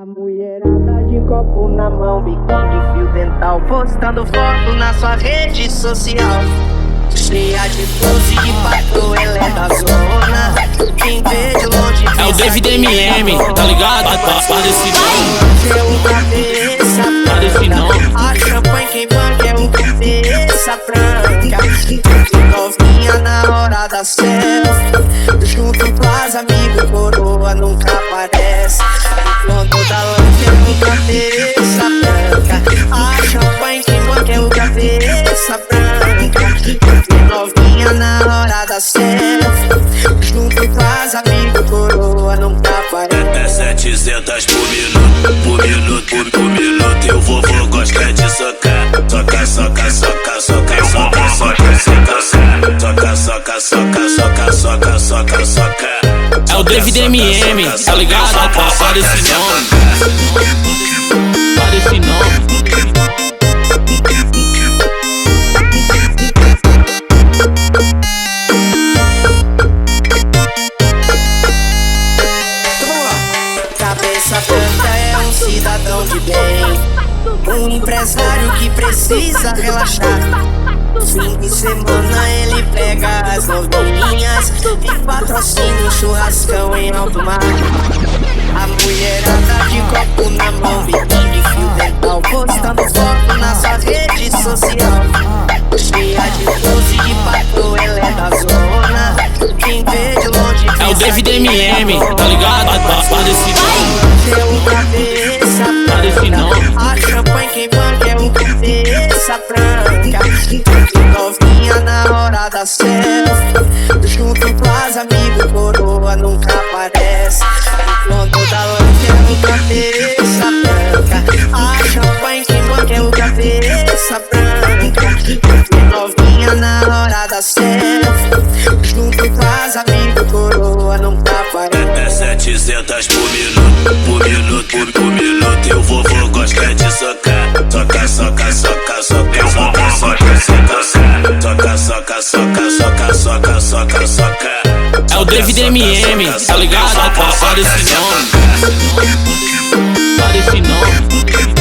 A mulherada de copo na mão, biquíni, fio dental, postando foto na sua rede social. Cheia de pose de patrão, ela é da zona. Quem vê de longe é o David MM, tá ligado? Parece nome, é um cabeça parece nome. A champanhe quem banca é um cabeça branca. Novinha na hora da selfie, junto com as amigos, coroa nunca aparece. O dono da lanche é um cabeça branca. A champanhe quem banca é um cabeça branca. Novinha na hora da selfie, junto com as amigos, coroa nunca aparece. É 700 por minuto, por minuto. E o vovô gosta de socar. Soca, soca, soca, soca, soca, soca, soca, soca, soca, soca, soca, soca, soca. É o David MM, tá ligado? Parece nome, parece nome. Cabeça branca é um cidadão de bem, um empresário que precisa relaxar. Fim de semana ele pega as novinhas e patrocina um churrascão em alto mar. A mulherada de copo na mão, biquíni, fio dental, postando foto na sua rede social. Cheia de pose de patrão, ela é da zona. Quem vê de longe é o David MM, tá ligado? Parece nome, é um cabeça parece nome. A champanhe quem banca é um cabeça branca. Novinha na hora da selfie, junto com as amigos, coroa nunca aparece. O dono da lanche é um cabeça branca. A champanhe quem banca é um cabeça branca. Novinha na hora da selfie, junto com as amigos, coroa nunca aparece. É 700 por minuto, por minuto. E o vovô gosta de socar. Soca, soca, soca, soca, soca, soca, soca, soca, soca, soca, soca, soca, soca. É o David MM, tá ligado? Parece nome, parece nome.